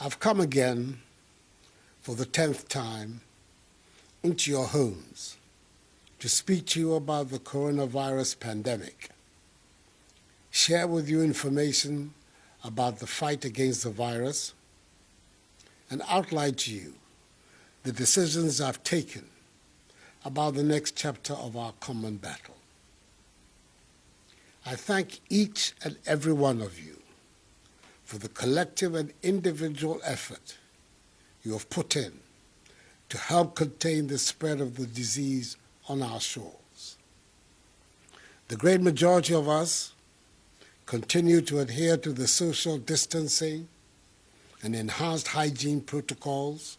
I've come again for the 10th time into your homes to speak to you about the coronavirus pandemic, share with you information about the fight against the virus, and outline to you the decisions I've taken about the next chapter of our common battle. I thank each and every one of you for the collective and individual effort you have put in to help contain the spread of the disease on our shores. The great majority of us continue to adhere to the social distancing and enhanced hygiene protocols.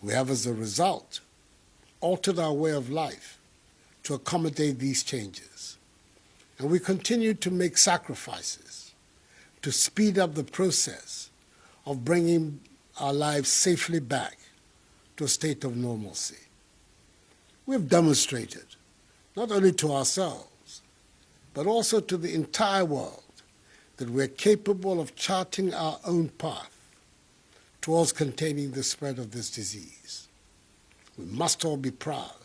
We have, as a result, altered our way of life to accommodate these changes. And we continue to make sacrifices to speed up the process of bringing our lives safely back to a state of normalcy. We've demonstrated, not only to ourselves, but also to the entire world, that we're capable of charting our own path towards containing the spread of this disease. We must all be proud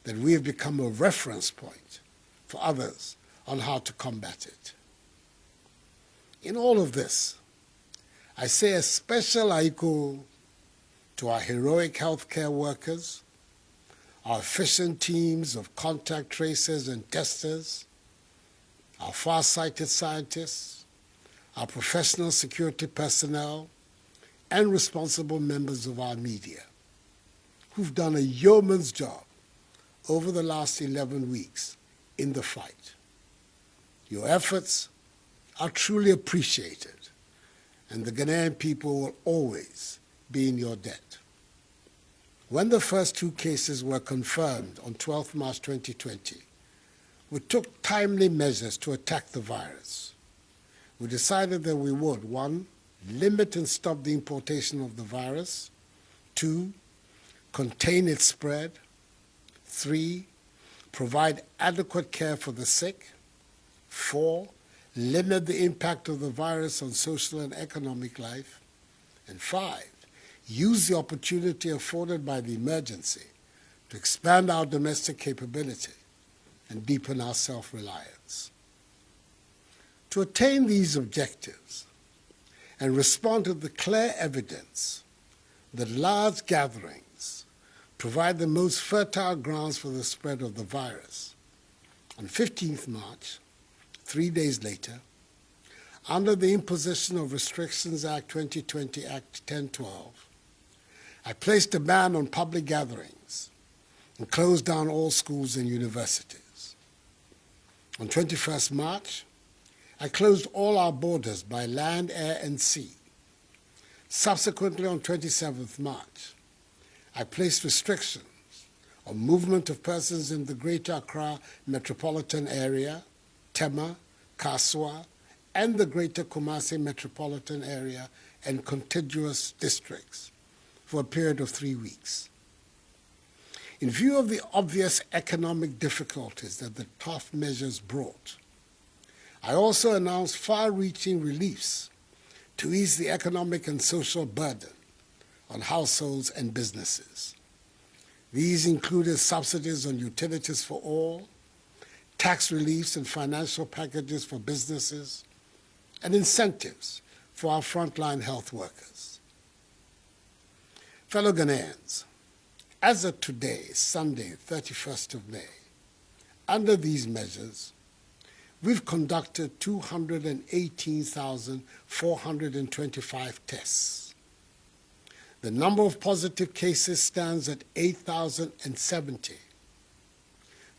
that we have become a reference point for others on how to combat it. In all of this, I say a special aiku to our heroic healthcare workers, our efficient teams of contact tracers and testers, our far-sighted scientists, our professional security personnel, and responsible members of our media, who've done a yeoman's job over the last 11 weeks in the fight. Your efforts are truly appreciated, and the Ghanaian people will always be in your debt. When the first 2 cases were confirmed on 12 March 2020, we took timely measures to attack the virus. We decided that we would, 1, limit and stop the importation of the virus, 2, contain its spread, 3, provide adequate care for the sick, 4, limit the impact of the virus on social and economic life, and 5, use the opportunity afforded by the emergency to expand our domestic capability and deepen our self-reliance. To attain these objectives and respond to the clear evidence that large gatherings provide the most fertile grounds for the spread of the virus, on 15th March, 3 days later, under the Imposition of Restrictions Act 2020, Act 1012, I placed a ban on public gatherings and closed down all schools and universities. On 21st March, I closed all our borders by land, air, and sea. Subsequently, on 27th March, I placed restrictions on movement of persons in the Greater Accra metropolitan area, Tema, Kaswa, and the Greater Kumasi metropolitan area and contiguous districts for a period of 3 weeks. In view of the obvious economic difficulties that the tough measures brought, I also announced far-reaching reliefs to ease the economic and social burden on households and businesses. These included subsidies on utilities for all, tax reliefs and financial packages for businesses, and incentives for our frontline health workers. Fellow Ghanaians, as of today, Sunday, 31st of May, under these measures, we've conducted 218,425 tests. The number of positive cases stands at 8,070.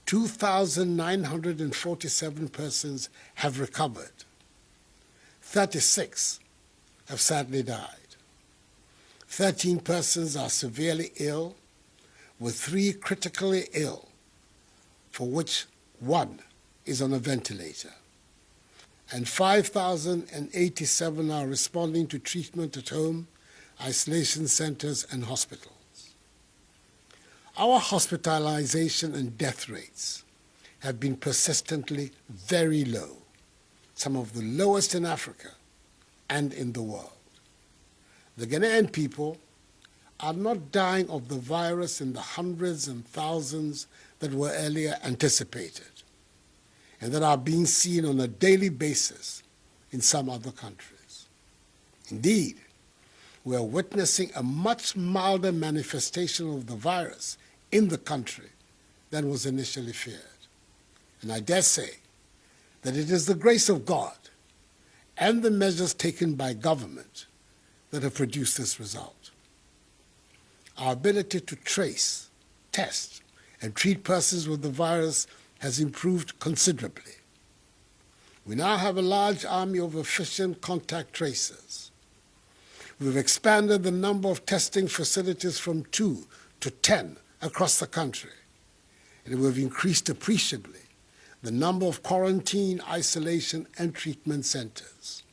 2,947 persons have recovered. 36 have sadly died. 13 persons are severely ill, with 3 critically ill, for which 1 is on a ventilator. And 5,087 are responding to treatment at home, isolation centers, and hospitals. Our hospitalization and death rates have been persistently very low, some of the lowest in Africa and in the world. The Ghanaian people are not dying of the virus in the hundreds and thousands that were earlier anticipated and that are being seen on a daily basis in some other countries. Indeed, we are witnessing a much milder manifestation of the virus in the country than was initially feared. And I dare say that it is the grace of God and the measures taken by government that have produced this result. Our ability to trace, test, and treat persons with the virus has improved considerably. We now have a large army of efficient contact tracers. We've expanded the number of testing facilities from 2 to 10 across the country, and we've increased appreciably the number of quarantine, isolation, and treatment centers.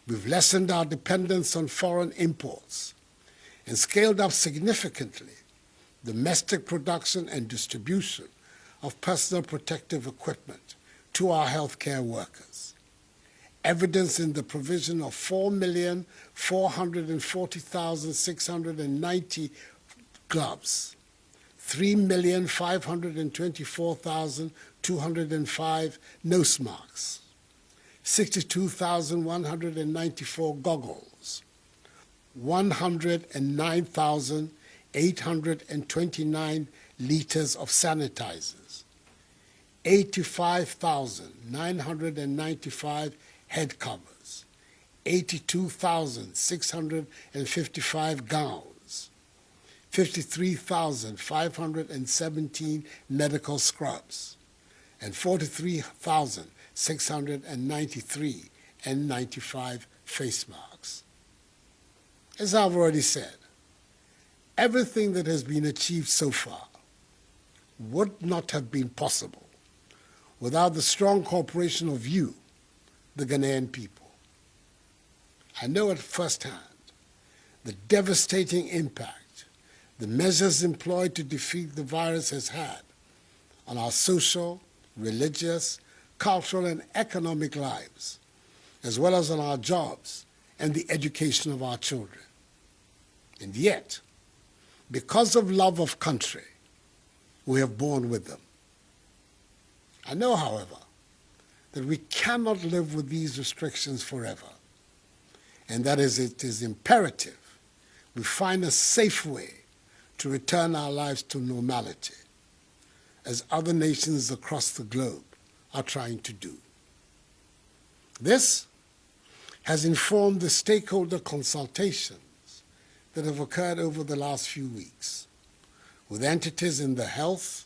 We've lessened our dependence on foreign imports and scaled up significantly domestic production and distribution of personal protective equipment to our healthcare workers, evidence in the provision of 4,440,690 gloves, 3,524,205 nose masks, 62,194 goggles, 109,829 liters of sanitizers, 85,995 head covers, 82,655 gowns, 53,517 medical scrubs, and 43,693 N95 face masks. As I've already said, everything that has been achieved so far would not have been possible without the strong cooperation of you, the Ghanaian people. I know at firsthand the devastating impact the measures employed to defeat the virus has had on our social, religious, cultural, and economic lives, as well as on our jobs and the education of our children. And yet, because of love of country, we have borne with them. I know, however, that we cannot live with these restrictions forever, and that it is imperative we find a safe way to return our lives to normality, as other nations across the globe are trying to do. This has informed the stakeholder consultations that have occurred over the last few weeks with entities in the health,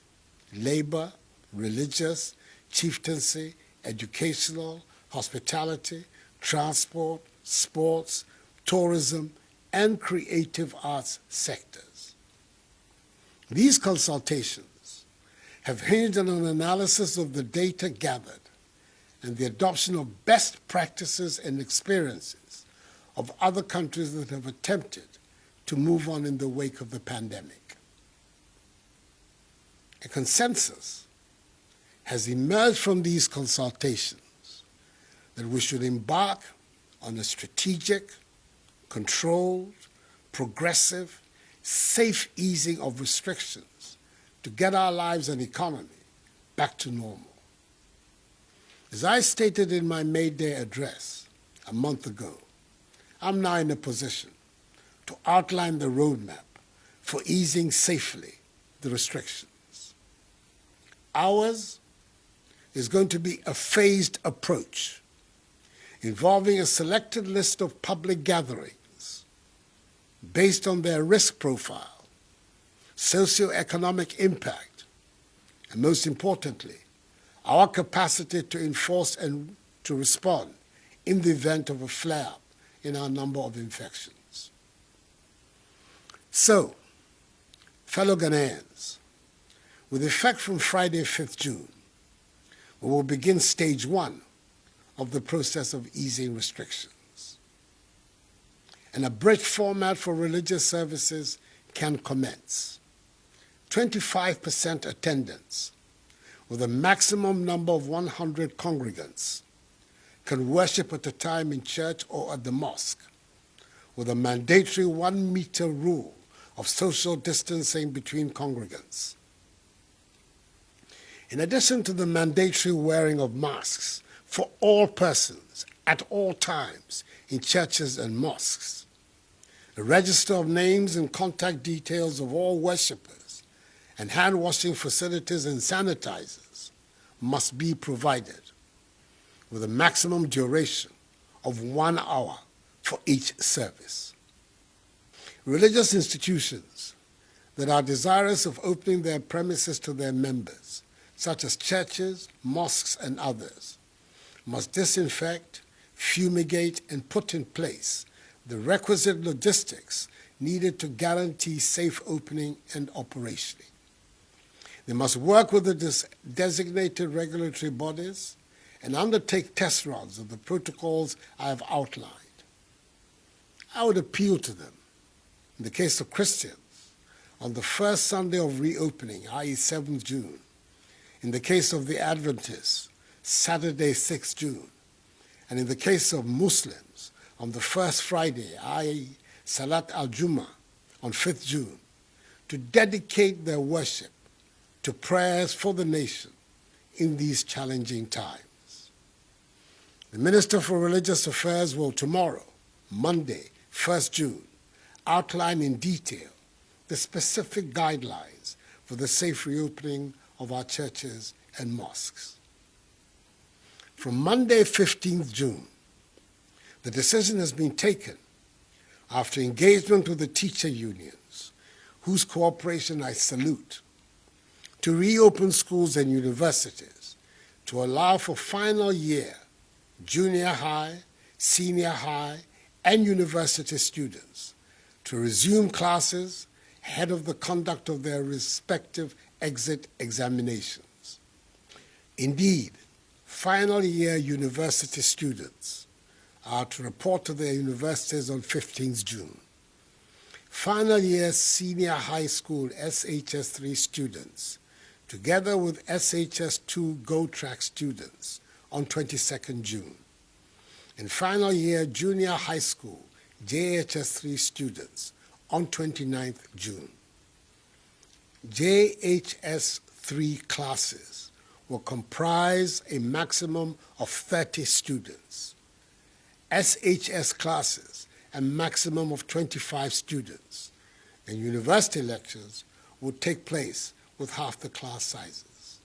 labor, religious, chieftaincy, educational, hospitality, transport, sports, tourism, and creative arts sectors. These consultations have hinged on an analysis of the data gathered and the adoption of best practices and experiences of other countries that have attempted to move on in the wake of the pandemic. A consensus has emerged from these consultations that we should embark on a strategic, controlled, progressive, safe easing of restrictions to get our lives and economy back to normal. As I stated in my May Day address a month ago, I'm now in a position to outline the roadmap for easing safely the restrictions. Ours is going to be a phased approach involving a selected list of public gatherings based on their risk profile, socioeconomic impact, and most importantly, our capacity to enforce and to respond in the event of a flare-up in our number of infections. So, fellow Ghanaians, with effect from Friday, 5th June, we will begin stage 1 of the process of easing restrictions. An abridged format for religious services can commence. 25% attendance with a maximum number of 100 congregants can worship at a time in church or at the mosque, with a mandatory 1 meter rule of social distancing between congregants. In addition to the mandatory wearing of masks for all persons at all times in churches and mosques, a register of names and contact details of all worshippers and hand-washing facilities and sanitizers must be provided with a maximum duration of 1 hour for each service. Religious institutions that are desirous of opening their premises to their members, such as churches, mosques, and others, must disinfect, fumigate, and put in place the requisite logistics needed to guarantee safe opening and operationing. They must work with the designated regulatory bodies and undertake test runs of the protocols I have outlined. I would appeal to them, in the case of Christians, on the first Sunday of reopening, i.e. 7th June, in the case of the Adventists, Saturday, 6th June, and in the case of Muslims, on the first Friday, i.e. Salat al-Jum'ah, on 5th June, to dedicate their worship to prayers for the nation in these challenging times. The Minister for Religious Affairs will tomorrow, Monday, 1st June, outline in detail the specific guidelines for the safe reopening of our churches and mosques. From Monday, 15th June, the decision has been taken after engagement with the teacher unions, whose cooperation I salute, to reopen schools and universities to allow for final year, junior high, senior high, and university students to resume classes ahead of the conduct of their respective exit examinations. Indeed, final year university students are to report to their universities on 15th June. Final year senior high school SHS3 students, together with SHS2 Go Track students, on 22nd June. And final year junior high school JHS3 students on 29th June. JHS3 classes will comprise a maximum of 30 students. SHS classes a maximum of 25 students. And university lectures will take place with half the class sizes.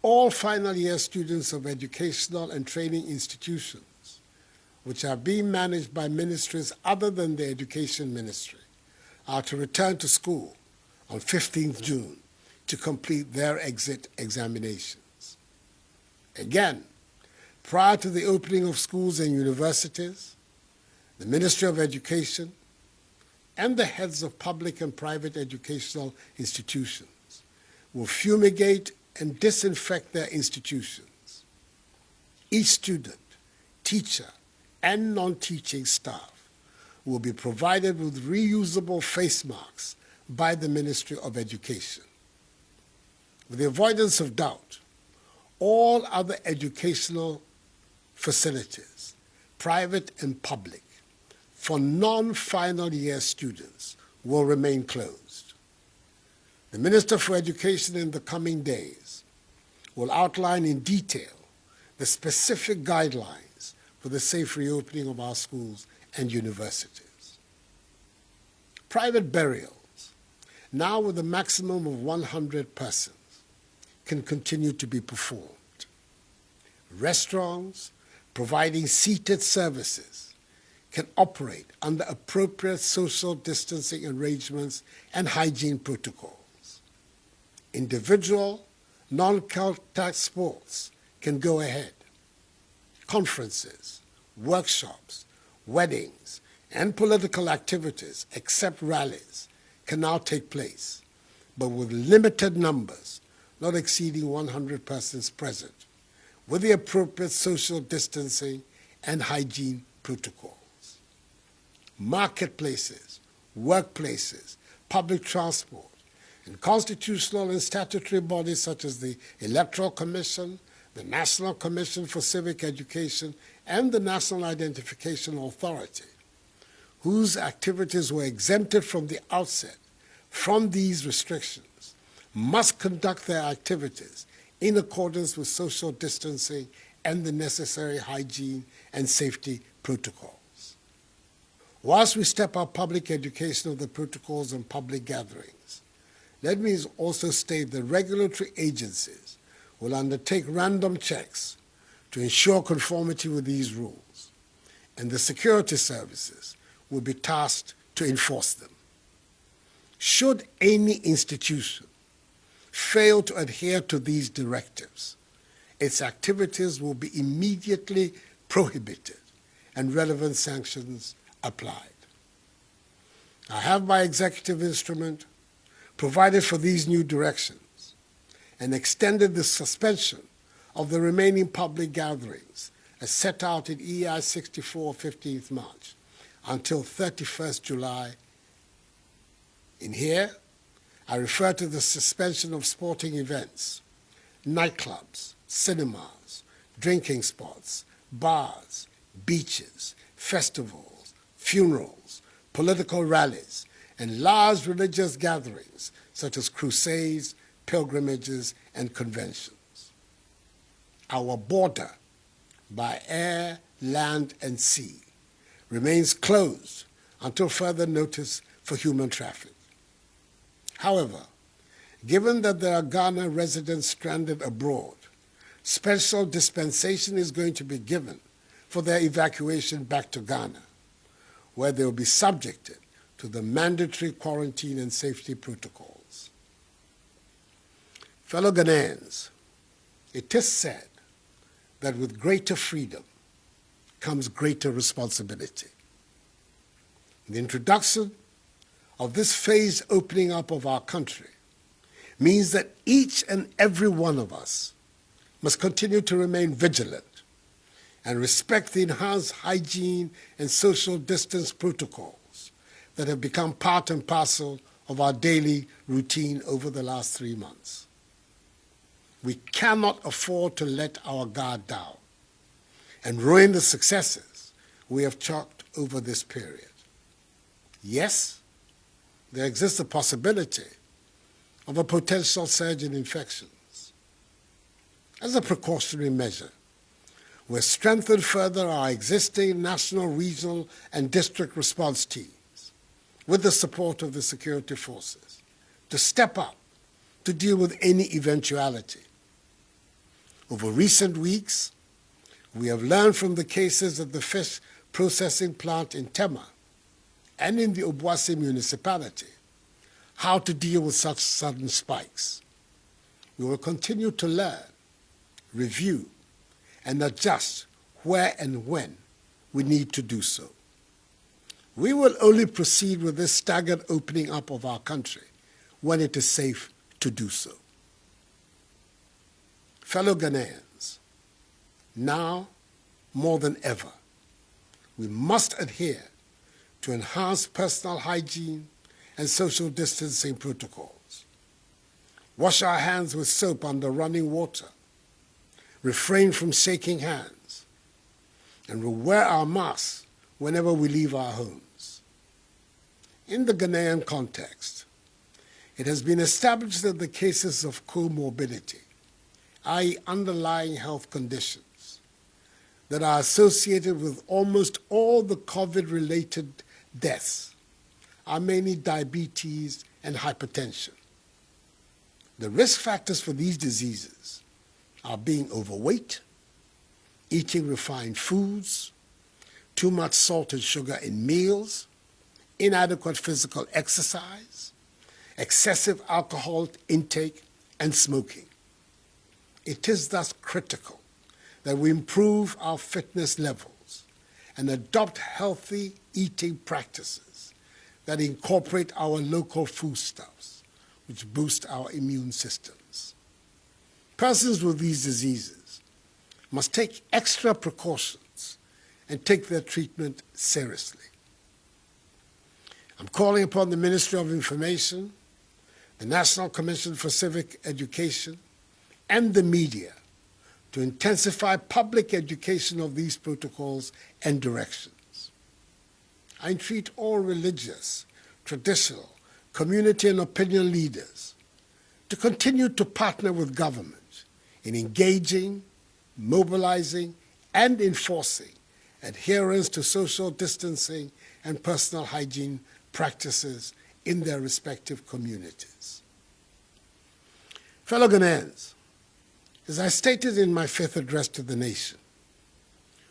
All final year students of educational and training institutions, which are being managed by ministries other than the Education Ministry, are to return to school on 15th June to complete their exit examinations. Again, prior to the opening of schools and universities, the Ministry of Education and the heads of public and private educational institutions will fumigate and disinfect their institutions. Each student, teacher, and non-teaching staff will be provided with reusable face masks by the Ministry of Education. With the avoidance of doubt, all other educational facilities, private and public, for non-final year students will remain closed. The Minister for Education in the coming days will outline in detail the specific guidelines for the safe reopening of our schools and universities. Private burials, now with a maximum of 100 persons, can continue to be performed. Restaurants providing seated services can operate under appropriate social distancing arrangements and hygiene protocols. Individual, non-contact sports can go ahead. Conferences, workshops, weddings, and political activities, except rallies, can now take place, but with limited numbers, not exceeding 100 persons present, with the appropriate social distancing and hygiene protocols. Marketplaces, workplaces, public transport, and constitutional and statutory bodies such as the Electoral Commission, the National Commission for Civic Education, and the National Identification Authority whose activities were exempted from the outset from these restrictions must conduct their activities in accordance with social distancing and the necessary hygiene and safety protocols. Whilst we step up public education of the protocols and public gatherings, let me also state that regulatory agencies will undertake random checks to ensure conformity with these rules, and the security services will be tasked to enforce them. Should any institution fail to adhere to these directives, its activities will be immediately prohibited and relevant sanctions applied. I have by executive instrument provided for these new directions and extended the suspension of the remaining public gatherings as set out in EI 64 15th March until 31st July. In here, I refer to the suspension of sporting events, nightclubs, cinemas, drinking spots, bars, beaches, festivals, funerals, political rallies, and large religious gatherings such as crusades, pilgrimages, and conventions. Our border by air, land, and sea remains closed until further notice for human traffic. However, given that there are Ghana residents stranded abroad, special dispensation is going to be given for their evacuation back to Ghana, where they will be subjected to the mandatory quarantine and safety protocols. Fellow Ghanaians, it is said that with greater freedom comes greater responsibility. The introduction of this phased opening up of our country means that each and every one of us must continue to remain vigilant and respect the enhanced hygiene and social distance protocols that have become part and parcel of our daily routine over the last 3 months. We cannot afford to let our guard down and ruin the successes we have chalked over this period. Yes, there exists a possibility of a potential surge in infections. As a precautionary measure, we've strengthened further our existing national, regional, and district response teams with the support of the security forces to step up to deal with any eventuality. Over recent weeks, we have learned from the cases at the fish processing plant in Tema and in the Obuasi municipality how to deal with such sudden spikes. We will continue to learn, review, and adjust where and when we need to do so. We will only proceed with this staggered opening up of our country when it is safe to do so. Fellow Ghanaians, now more than ever, we must adhere to enhanced personal hygiene and social distancing protocols. Wash our hands with soap under running water, refrain from shaking hands, and we'll wear our masks whenever we leave our homes. In the Ghanaian context, it has been established that the cases of comorbidity, i.e. underlying health conditions, that are associated with almost all the COVID-related deaths are mainly diabetes and hypertension. The risk factors for these diseases are being overweight, eating refined foods, too much salt and sugar in meals, inadequate physical exercise, excessive alcohol intake, and smoking. It is thus critical that we improve our fitness levels and adopt healthy eating practices that incorporate our local foodstuffs, which boost our immune systems. Persons with these diseases must take extra precautions and take their treatment seriously. I'm calling upon the Ministry of Information, the National Commission for Civic Education, and the media to intensify public education of these protocols and directions. I entreat all religious, traditional, community and opinion leaders to continue to partner with government in engaging, mobilizing, and enforcing adherence to social distancing and personal hygiene practices in their respective communities. Fellow Ghanaians, as I stated in my fifth address to the nation,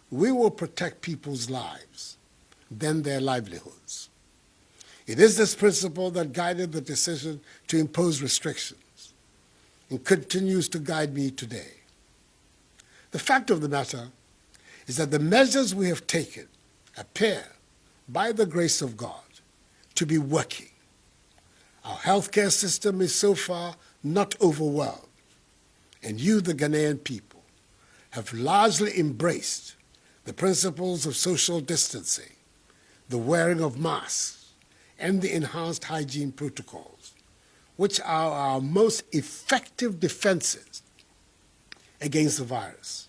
we will protect people's lives, then their livelihoods. It is this principle that guided the decision to impose restrictions and continues to guide me today. The fact of the matter is that the measures we have taken appear, by the grace of God, to be working. Our healthcare system is so far not overwhelmed, and you, the Ghanaian people, have largely embraced the principles of social distancing, the wearing of masks, and the enhanced hygiene protocols, which are our most effective defenses against the virus.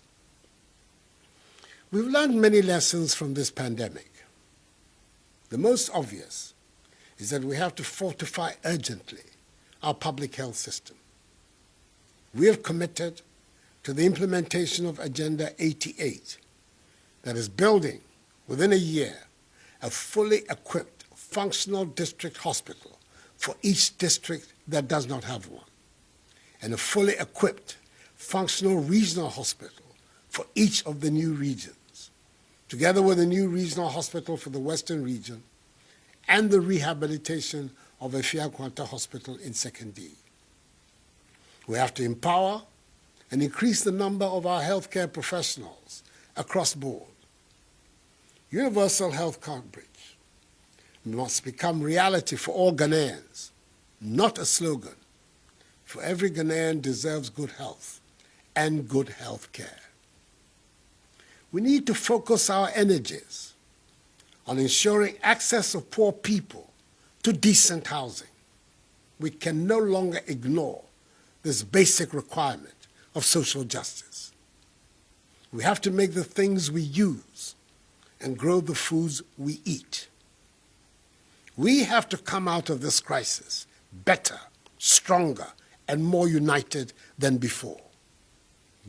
We've learned many lessons from this pandemic. The most obvious is that we have to fortify urgently our public health system. We have committed to the implementation of Agenda 88, that is building, within a year, a fully equipped, functional district hospital for each district that does not have one, and a fully equipped, functional regional hospital for each of the new regions, together with a new regional hospital for the Western region and the rehabilitation of a Fiakwanta hospital in 2nd-D. We have to empower and increase the number of our healthcare professionals across board. Universal health coverage must become reality for all Ghanaians, not a slogan. For every Ghanaian deserves good health and good health care. We need to focus our energies on ensuring access of poor people to decent housing. We can no longer ignore this basic requirement of social justice. We have to make the things we use and grow the foods we eat. We have to come out of this crisis better, stronger, and more united than before.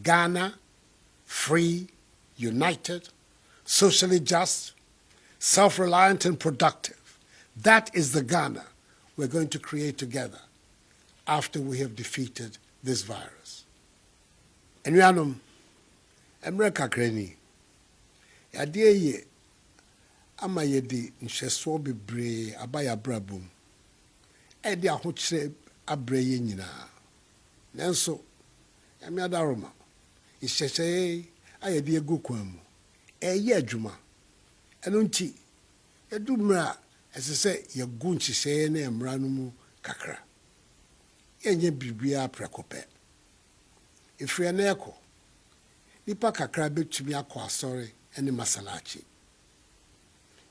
Ghana, free, united, socially just, self-reliant and productive. That is the Ghana we're going to create together after we have defeated this virus. Enuanom, emre kakrani, yadeɛ ye ama yɛde nhwɛsoɔ bebree aba yɛ abrabom, ɛde ahokyerɛ abrɛ yɛ nyinaa. Nanso, yame adaroma, nhyehyɛeɛ a yɛde egu kwan mu, ɛyɛ adwuma. Ɛno nti, yɛdu mmerɛ a ɛsɛ sɛ yɛgu nhyehyɛeɛ na mmara no mu kakra. Yɛnyɛ biribiara prɛko pɛ. Ɛfiri ɛnnɛ ɛkɔ, nipa kakra bɛtumi akɔ asɔre ne masalachi.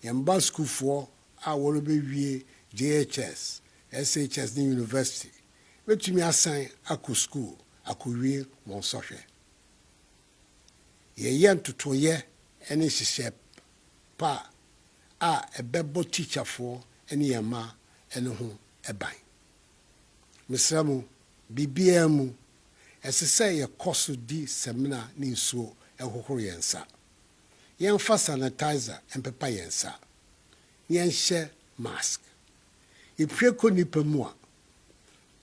Yɛmba sukuufoɔ a wɔrebɛwie JHS, SHS ne university, bɛtumi asan akɔ school akɔwie wɔn sɔhwɛ. Yɛyɛ ntotoyɛ ne hyehyɛ pa a ɛbɛbɔ teacherfoɔ ne yɛmma ne ho ɛban. Mesrɛ mo, biribiara mu, ɛsɛ sɛ yɛkɔ so di seminar ne nsuo ɛhohoro yɛn nsa. Yɛmfa sanitizer mpepa yɛn nsa. Yɛnhyɛ mask. Yɛpue kɔ nipa mu a,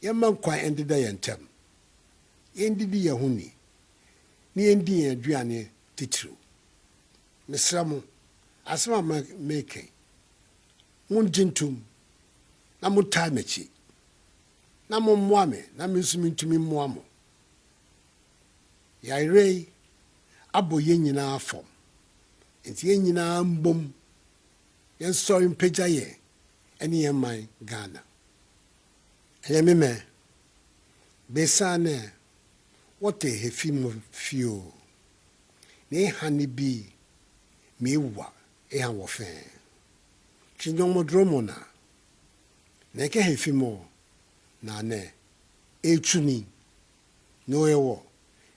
yɛmma nkwan ndeda yɛn ntam. Yɛndidi yɛn ho ni. Ne yɛndi yɛn aduane titiriw. Mesrɛ mo, asɛm a meka, mongye ntom na motaa m'akyi. Na mommoa me, na me nso mentumi mmoa mo. Yɛayerɛ yi abɔ yɛn nyinaa fam. Nti yɛn nyinaa mbom, yɛnsɔre mpagya yɛn ne yɛn man Ghana. Ɛyɛ me mɛ, besane wɔte hefi mu fio. Ne ha ne bi mewa ɛha wɔ fɛn. Chinyɔmɔdromo na. Na ɛkɛ hefi mu na ne etuni no ɛwɔ.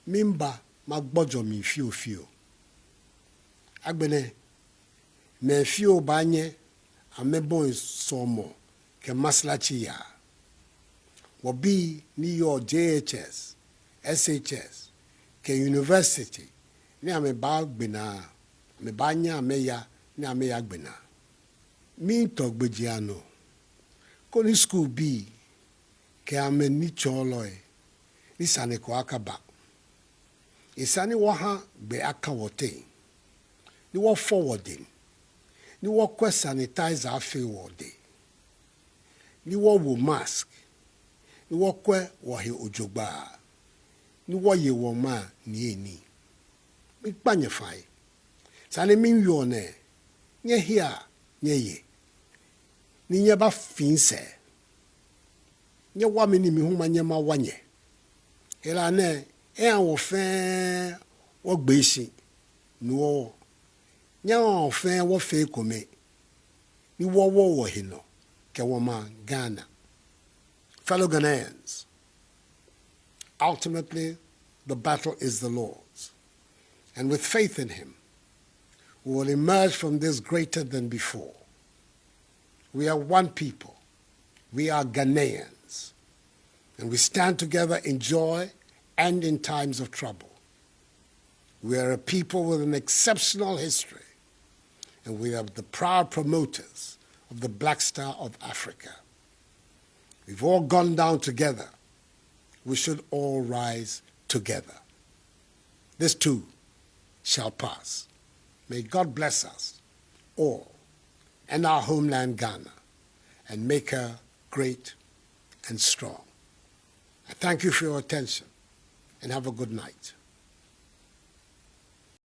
Mimba magbɔdɔ mi fio. Agbene me fio banye amebo somo ke maslachi ya wabi New York JHS SHS ke university ni ameba gbena me banya meya ni ameya gbena mi togbejiano ko ni school bi ke ame ni choloe ni sane ko akaba isani waha be aka wote ni wo forwarding ni wo kwa sanitizer afi wode ni wo wo mask ni wo kwa wo he ojogba ni wo ye wo ma ni eni mi panye fai sane mi yo ne nye hia nye ye ni nye ba finse nye wa mi ni mi huma nye ma wanye ela ne wo fe wo gbeshi no nya wo fe wo fe kome ni wo hino ke wo ma Ghana. Fellow Ghanaians, ultimately the battle is the Lord's, and with faith in him we will emerge from this greater than before. We are one people. We are Ghanaians, and we stand together in joy and in times of trouble. We are a people with an exceptional history, and we are the proud promoters of the Black Star of Africa. We've all gone down together. We should all rise together. This too shall pass. May God bless us all and our homeland Ghana and make her great and strong. I thank you for your attention and have a good night.